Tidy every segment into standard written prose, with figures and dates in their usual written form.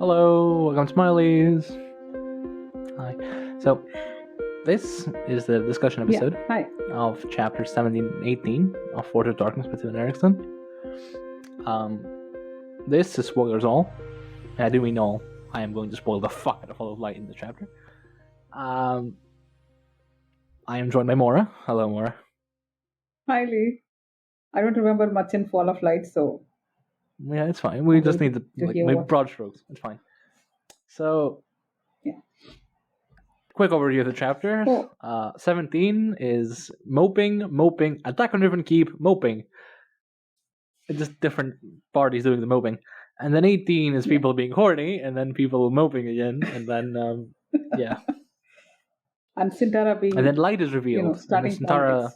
Hello, welcome to Smileys. Hi. So, this is the discussion episode of chapter 17 and 18 of Forge of Darkness by Steven Erikson. This is spoilers all. And I do mean all. I am going to spoil the fuck out of Fall of Light in this chapter. I am joined by Maura. Hello, Maura. Hi, Lee. I don't remember much in Fall of Light, so... Yeah, it's fine. We just need to make broad strokes. It's fine. So, quick overview of the chapter. 17 is moping, attack on Riven Keep, moping. It's just different parties doing the moping. And then 18 is people being horny, and then people moping again, and then, And Syntara being... And then Light is revealed. Starting Syntara,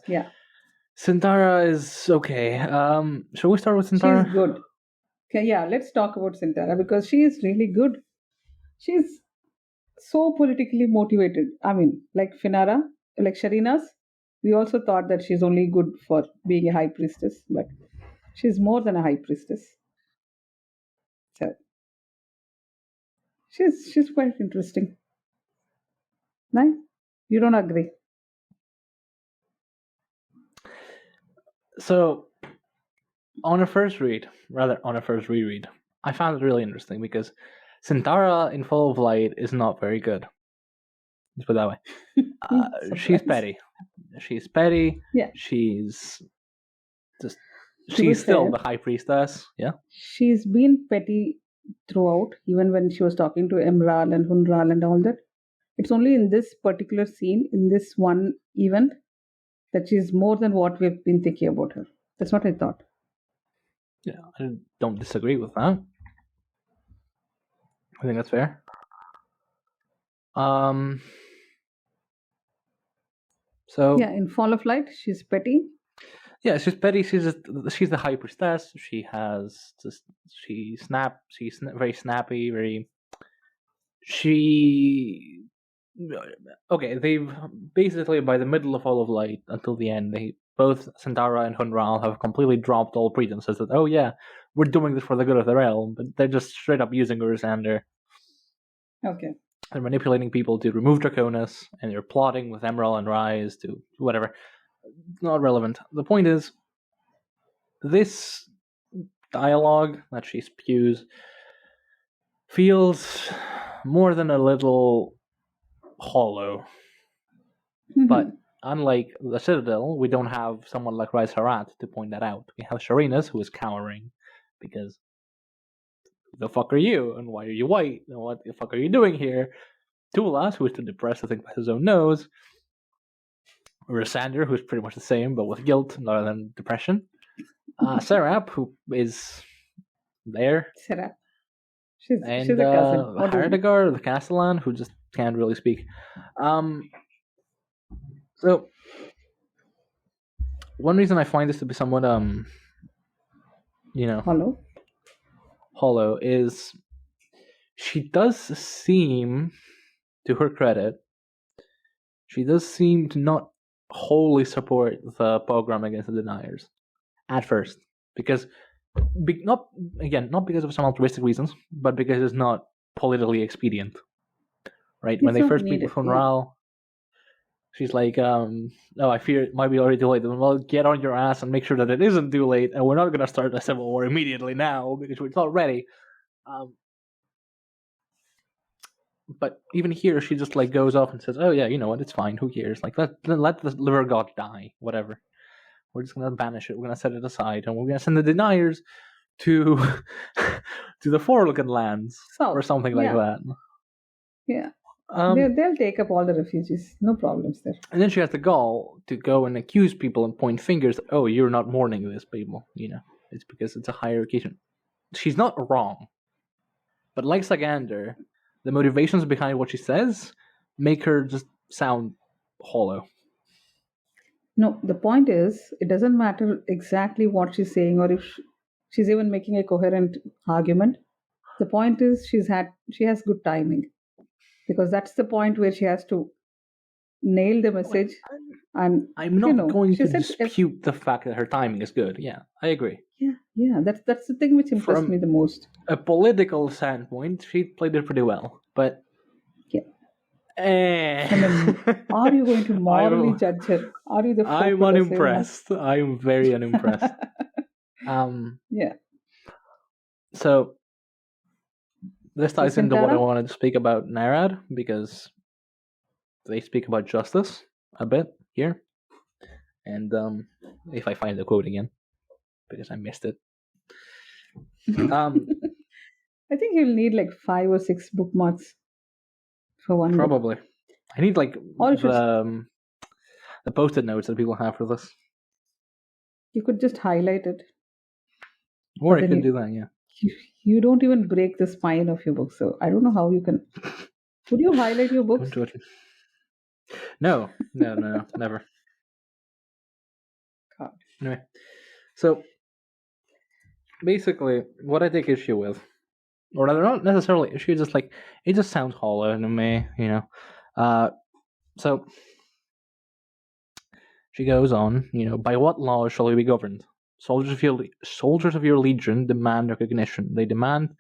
Syntara is okay. Shall we start with Syntara? She's good. Okay, let's talk about Syntara, because she is really good. She's so politically motivated. I mean, like Finara, like Sharina's, we also thought that she's only good for being a high priestess, but she's more than a high priestess. So she's quite interesting. Right? You don't agree? So, on a first reread, I found it really interesting because Syntara in Fall of Light is not very good. Let's put it that way. She's petty. Yeah. She's still the high priestess. Yeah. She's been petty throughout, even when she was talking to Emral and Hunral and all that. It's only in this particular scene, in this one event, that she's more than what we've been thinking about her. That's what I thought. Yeah, I don't disagree with that. I think that's fair. So in Fall of Light, she's petty. Yeah, she's petty. She's the high priestess. She's very snappy. They've basically, by the middle of Fall of Light until the end, both Syntara and Hunral have completely dropped all pretenses that, we're doing this for the good of the realm, but they're just straight up using Urisander. Okay. They're manipulating people to remove Draconis, and they're plotting with Emerald and Rise to whatever. Not relevant. The point is, this dialogue that she spews feels more than a little hollow. Mm-hmm. But unlike the Citadel, we don't have someone like Rise Harat to point that out. We have Sharinas, who is cowering because the fuck are you, and why are you white, and what the fuck are you doing here? Tulas, who is too depressed to think by his own nose. Urisander, who's pretty much the same, but with guilt rather than depression. Serap, who is there. Serap. She's a cousin. Hardagar, the Castellan, who just can't really speak. So, one reason I find this to be somewhat, hollow is she does seem, to her credit, to not wholly support the pogrom against the deniers at first, because not because of some altruistic reasons, but because it's not politically expedient, right? When they first meet with Hunral, she's like, I fear it might be already too late. Well, get on your ass and make sure that it isn't too late, and we're not going to start a civil war immediately now because it's not ready. But even here, she just goes off and says, "Oh yeah, you know what? It's fine. Who cares? Let the liver god die. Whatever. We're just gonna banish it. We're gonna set it aside, and we're gonna send the deniers to the Forlooking lands or something like that." Yeah. They'll take up all the refugees. No problems there. And then she has the gall to go and accuse people and point fingers. Oh, you're not mourning this, people. It's because it's a higher occasion. She's not wrong, but like Sagander, the motivations behind what she says make her just sound hollow. No, the point is, it doesn't matter exactly what she's saying or if she's even making a coherent argument. The point is, she has good timing, because that's the point where she has to nailed the message. And I'm not going she to said, dispute the fact that her timing is good. Yeah, I agree. yeah, that's the thing which impressed me the most. A political standpoint, she played it pretty well, but I mean, are you going to morally judge her? Are you the I'm unimpressed. I'm very unimpressed. Yeah. So this ties into what I wanted to speak about Narad, because they speak about justice a bit here. And if I find the quote again, because I missed it. I think you'll need like 5 or 6 bookmarks for one. Probably. I need like the post-it notes that people have for this. You could just highlight it. Or I could do that, yeah. You don't even break the spine of your book, so I don't know how you can. Would you highlight your books? No, never. God. Anyway, so basically, what I take issue with, or they're not necessarily issue, just like it just sounds hollow to me, So she goes on, by what law shall we be governed? Soldiers of your legion demand recognition. They demand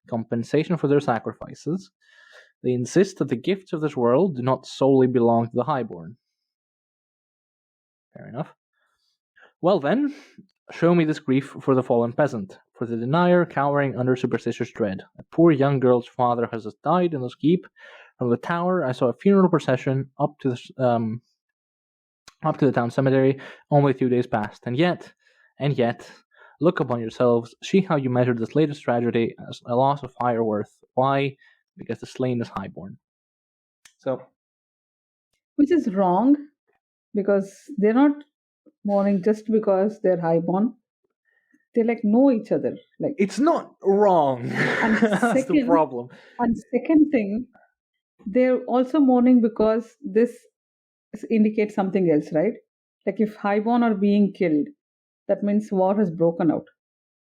compensation for their sacrifices. They insist that the gifts of this world do not solely belong to the highborn. Fair enough. Well then, show me this grief for the fallen peasant, for the denier cowering under superstitious dread. A poor young girl's father has just died in this keep. From the tower, I saw a funeral procession up to the town cemetery only 2 days past, and yet, look upon yourselves, see how you measure this latest tragedy as a loss of higher worth. Why? Because the slain is highborn. So, which is wrong, because they're not mourning just because they're highborn. They know each other. It's not wrong. And that's the problem. And second thing, they're also mourning because this indicates something else, right? If highborn are being killed, that means war has broken out.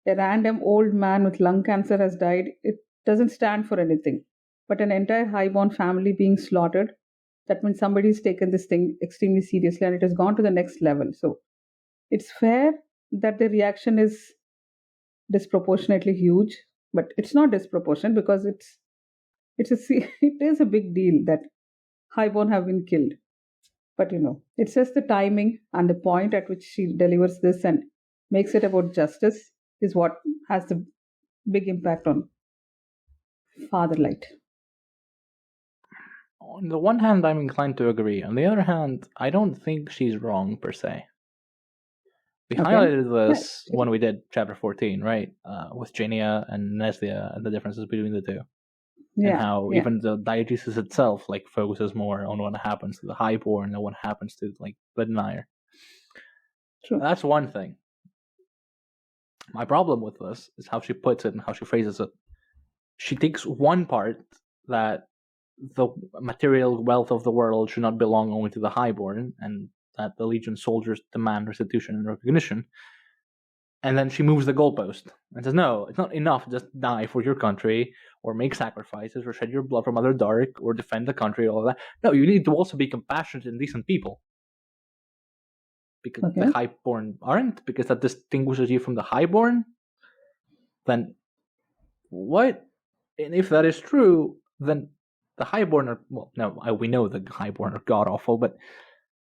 A random old man with lung cancer has died. It doesn't stand for anything. But an entire highborn family being slaughtered, that means somebody's taken this thing extremely seriously and it has gone to the next level. So it's fair that the reaction is disproportionately huge, but it's not disproportionate because it is a big deal that highborn have been killed. But it's just the timing and the point at which she delivers this and makes it about justice is what has the big impact on Fatherlight. On the one hand, I'm inclined to agree. On the other hand, I don't think she's wrong per se. We highlighted this when we did chapter 14, right? With Jania and Neslia and the differences between the two. Yeah, and how even the diegesis itself focuses more on what happens to the highborn than what happens to the denier. True. That's one thing. My problem with this is how she puts it and how she phrases it. She takes one part, that the material wealth of the world should not belong only to the highborn, and that the Legion soldiers demand restitution and recognition. And then she moves the goalpost and says, no, it's not enough to just die for your country or make sacrifices or shed your blood for Mother Dark or defend the country, all of that. No, you need to also be compassionate and decent people. Because the highborn aren't, because that distinguishes you from the highborn. Then what? And if that is true, then the highborn are, we know the highborn are god-awful, but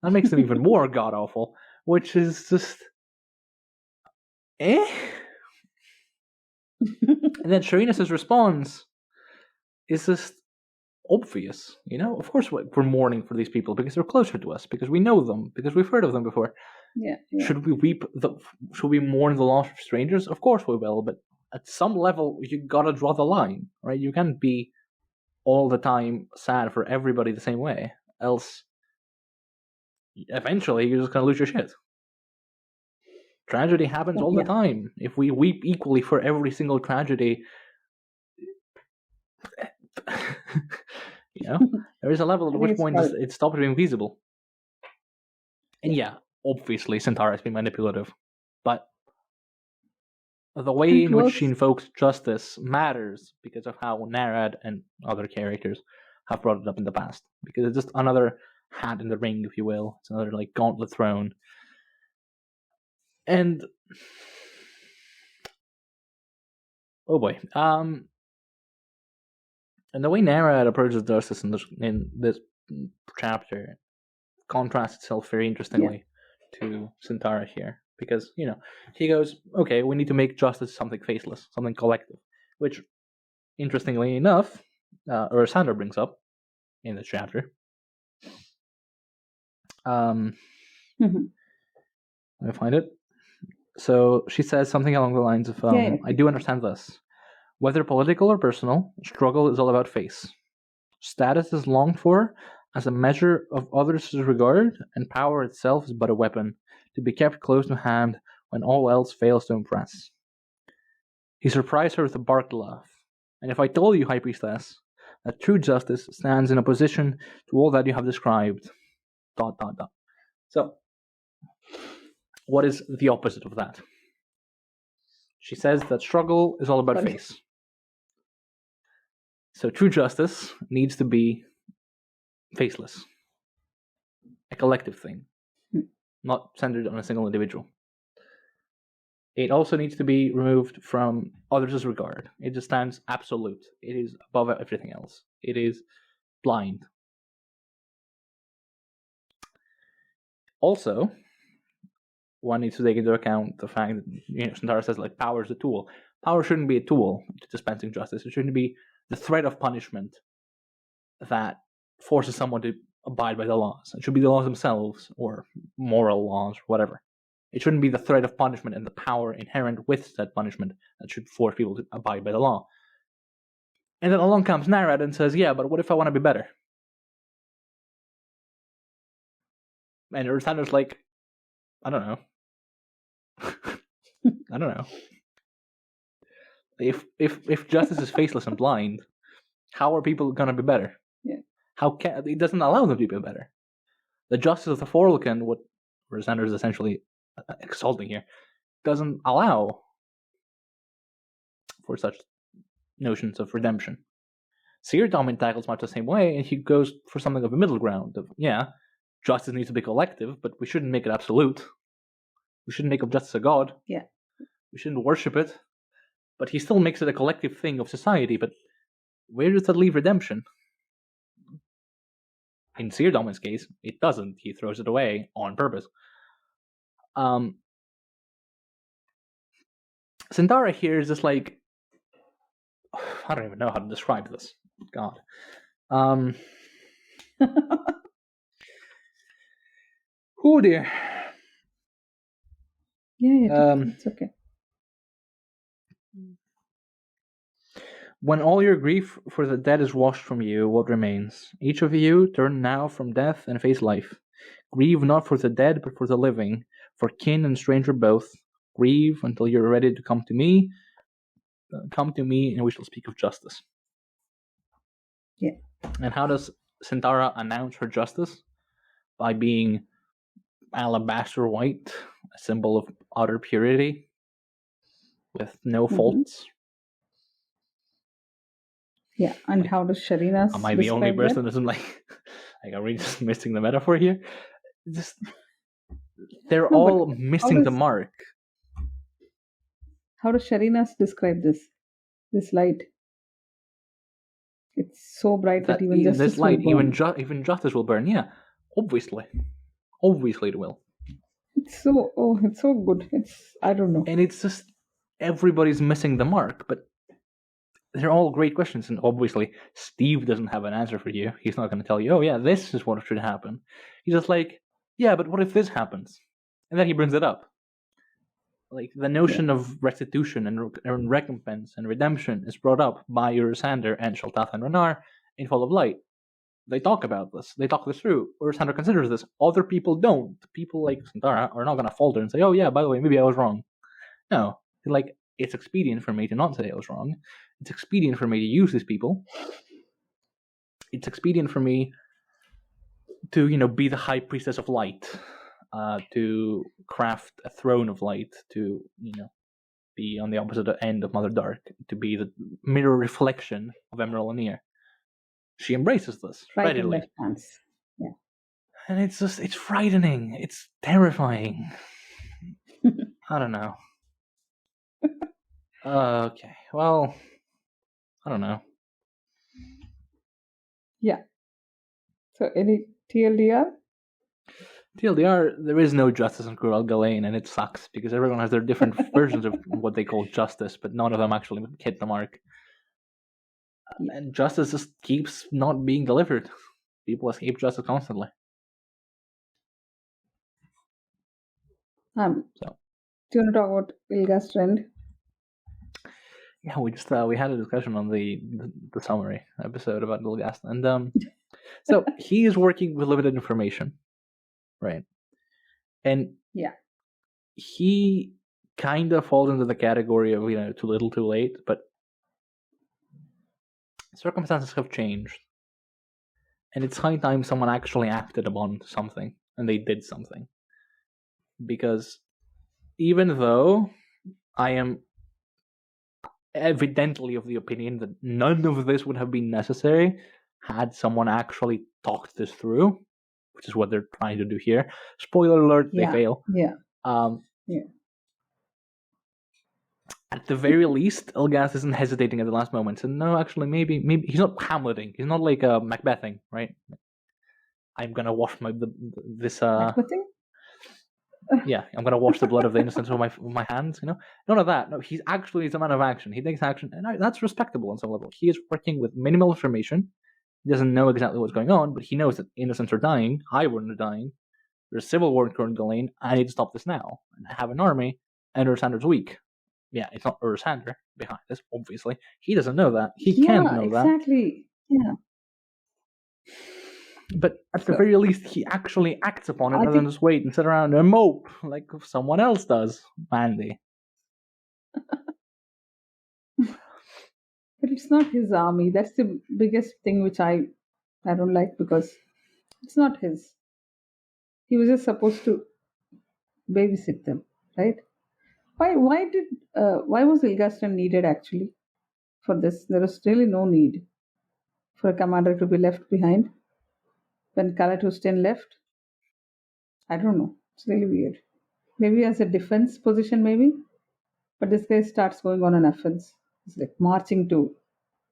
that makes them even more god-awful, which is just... And then Sharinus' response is just obvious, Of course we're mourning for these people because they're closer to us, because we know them, because we've heard of them before. Yeah. Should we mourn the loss of strangers? Of course we will, but at some level you gotta draw the line, right? You can't be all the time sad for everybody the same way, else eventually you're just gonna lose your shit. Tragedy happens all the time. If we weep equally for every single tragedy, there is a level at which point it stops being feasible. And obviously Syntara has been manipulative, but the way in which she invokes justice matters because of how Narad and other characters have brought it up in the past. Because it's just another hat in the ring, if you will. It's another like gauntlet thrown. And oh boy, and the way Narad approaches justice in this chapter contrasts itself very interestingly to Syntara here, because he goes, okay, we need to make justice something faceless, something collective, which, interestingly enough, Sandra brings up in this chapter. Let me find it. So she says something along the lines of, I do understand this. Whether political or personal, struggle is all about face. Status is longed for as a measure of others' regard, and power itself is but a weapon, to be kept close to hand when all else fails to impress. He surprised her with a barked laugh. And if I told you, High Priestess, that true justice stands in opposition to all that you have described... ... So, what is the opposite of that? She says that struggle is all about face. So true justice needs to be faceless. A collective thing. Not centered on a single individual. It also needs to be removed from others' regard. It just stands absolute. It is above everything else. It is blind. Also, one needs to take into account the fact that Syntara says like power is a tool. Power shouldn't be a tool to dispensing justice. It shouldn't be the threat of punishment that forces someone to abide by the laws. It should be the laws themselves, or moral laws, or whatever. It shouldn't be the threat of punishment and the power inherent with said punishment that should force people to abide by the law. And then along comes Narad and says, yeah, but what if I want to be better? And Ursander's like, I don't know. I don't know. If justice is faceless and blind, how are people gonna be better? Yeah. It doesn't allow them to be better. The justice of the Forlican, what Ursander is essentially exalting here, doesn't allow for such notions of redemption. Seerdom tackles much the same way, and he goes for something of a middle ground of, justice needs to be collective, but we shouldn't make it absolute. We shouldn't make of justice a god. Yeah. We shouldn't worship it. But he still makes it a collective thing of society. But where does that leave redemption? In Seerdomin's case, it doesn't. He throws it away on purpose. Syntara here is just like... I don't even know how to describe this. God. Oh dear. Yeah, it's okay. When all your grief for the dead is washed from you, what remains? Each of you turn now from death and face life. Grieve not for the dead, but for the living, for kin and stranger both. Grieve until you're ready to come to me. Come to me, and we shall speak of justice. Yeah. And how does Syntara announce her justice? By being alabaster white, a symbol of utter purity, with no faults. Yeah, and how does Sharina? Am I the only person that isn't like are we just missing the metaphor here? They're all missing the mark. How does Sharina describe this light? It's so bright that even justice this light, will burn. even justice will burn. Yeah, obviously it will. It's so good. I don't know. And it's just everybody's missing the mark, but they're all great questions, and obviously Steve doesn't have an answer for you. He's not going to tell you, oh yeah, this is what should happen. He's just like, yeah, but what if this happens? And then he brings it up. Like, the notion of restitution and recompense and redemption is brought up by Urisander and Shaltath and Renar in Fall of Light. They talk about this. They talk this through. Urisander considers this. Other people don't. People like Syntara are not going to falter and say, oh yeah, by the way, maybe I was wrong. No. Like, it's expedient for me to not say I was wrong. It's expedient for me to use these people. It's expedient for me to, be the high priestess of light, to craft a throne of light, to, be on the opposite end of Mother Dark, to be the mirror reflection of Emerald Lanier. She embraces this readily. Yeah. And it's frightening. It's terrifying. I don't know. Okay, well, I don't know. Yeah. So any TLDR? TLDR, there is no justice in Cruel Ghislaine, and it sucks because everyone has their different versions of what they call justice, but none of them actually hit the mark. And justice just keeps not being delivered. People escape justice constantly. So, do you want to talk about Ilgast trend? Yeah, we had a discussion on the summary episode about Ilgast, and so he is working with limited information, right? And yeah, he kind of falls into the category of too little, too late, but circumstances have changed, and it's high time someone actually acted upon something, and they did something. Because even though I am evidently of the opinion that none of this would have been necessary had someone actually talked this through, which is what they're trying to do here. Spoiler alert, they fail. Yeah. At the very least, Ilgast isn't hesitating at the last moment. So no, actually, maybe he's not Hamleting. He's not like Macbething, right? I'm gonna wash this. Macbething? Yeah, I'm gonna wash the blood of the innocent with my hands. None of that. No, he's actually a man of action. He takes action, and that's respectable on some level. He is working with minimal information. He doesn't know exactly what's going on, but he knows that innocents are dying. Highborn are dying. There's civil war in Current Ghislaine. I need to stop this now. And I have an army, and Ursander's weak. Yeah, it's not Ursander behind this, obviously. He doesn't know that. He can't know that. Exactly. Yeah. But at the very least, he actually acts upon it rather than just wait and sit around and mope like someone else does, Mandy. But it's not his army. That's the biggest thing which I don't like, because it's not his. He was just supposed to babysit them, right? Why was Ilgaston needed actually for this? There was really no need for a commander to be left behind when Kalatustin left. I don't know. It's really weird. Maybe as a defense position, maybe. But this guy starts going on an offense. It's like marching to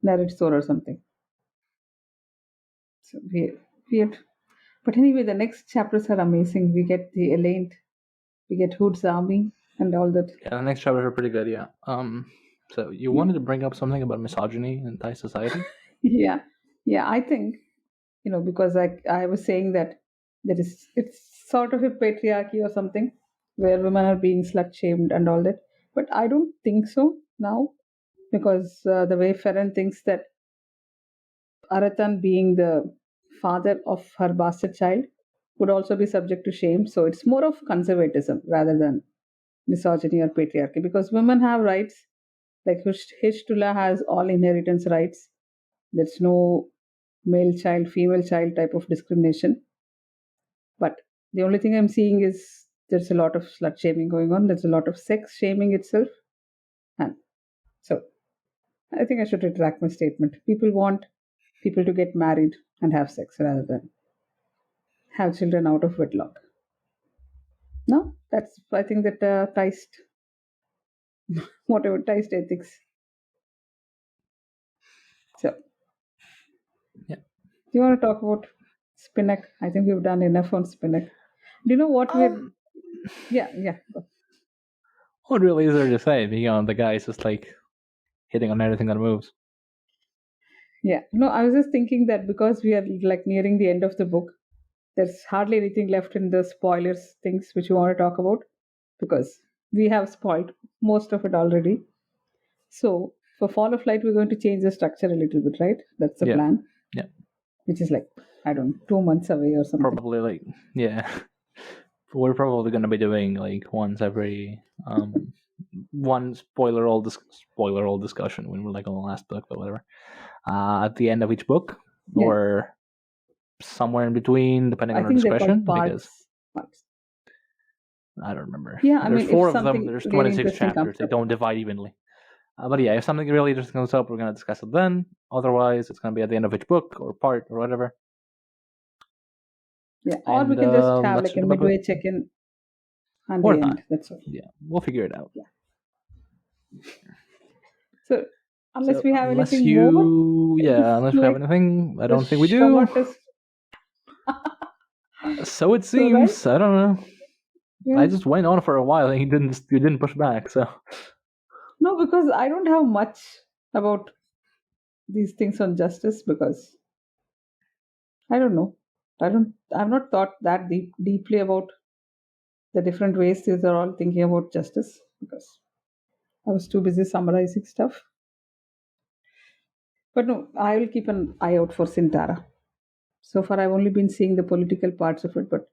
Narad or something. So weird. But anyway, the next chapters are amazing. We get the Elaine, we get Hood's army, and all that. Yeah, the next chapters are pretty good. Yeah. So you wanted to bring up something about misogyny in Thai society? Yeah. I think because I was saying that it's sort of a patriarchy or something where women are being slut shamed and all that. But I don't think so now, because the way Ferren thinks that Aratan, being the father of her bastard child, would also be subject to shame. So it's more of conservatism rather than misogyny or patriarchy, because women have rights. Like Hishtula has all inheritance rights. There's no male child, female child type of discrimination. But the only thing I'm seeing is there's a lot of slut shaming going on. There's a lot of sex shaming itself. And so I think I should retract my statement. People want people to get married and have sex rather than have children out of wedlock. No, that's, I think that Taist, whatever, Taist ethics. So, yeah. Do you want to talk about Spinach? I think we've done enough on Spinach. Do you know what we're... Yeah. What really is there to say? The guy is just like hitting on everything that moves. Yeah. No, I was just thinking that because we are like nearing the end of the book, there's hardly anything left in the spoilers things which we want to talk about, because we have spoiled most of it already. So for Fall of Light, we're going to change the structure a little bit, right? That's the plan. Yeah. Which is like, I don't know, 2 months away or something. Probably we're probably going to be doing like once every one spoiler all discussion when we're like on the last book or whatever, at the end of each book, or somewhere in between, depending on our discretion. Because I don't remember. Yeah, there's 4 of them. There's 26 chapters. They don't divide evenly. But yeah, if something really interesting comes up, we're going to discuss it then. Otherwise, it's going to be at the end of each book or part or whatever. Yeah, or we And can just have let's like a talk about midway check-in and more the time. end. That's all. Yeah, we'll figure it out. So unless we have unless anything more, unless we have like anything, I the don't think we do. Shoma test. So it So, right? seems. I don't know. Yeah. I just went on for a while and you didn't push back. So No, because I don't have much about these things on justice because I don't know. I've not thought that deeply about the different ways these are all thinking about justice because I was too busy summarizing stuff. But no, I will keep an eye out for Syntara. So far, I've only been seeing the political parts of it, but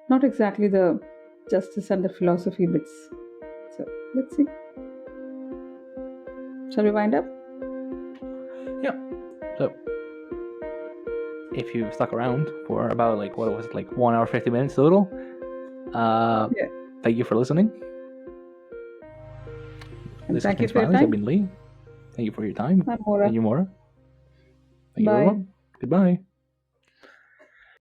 not exactly the justice and the philosophy bits. So let's see. Shall we wind up? yeah. So if you've stuck around for about 1 hour 50 minutes total, thank you for listening. And This thank has you been for your Smileys. I've time. been Lee. Thank you for your time. I'm Maura. Thank you, Maura. Thank you, Bye. everyone. Goodbye.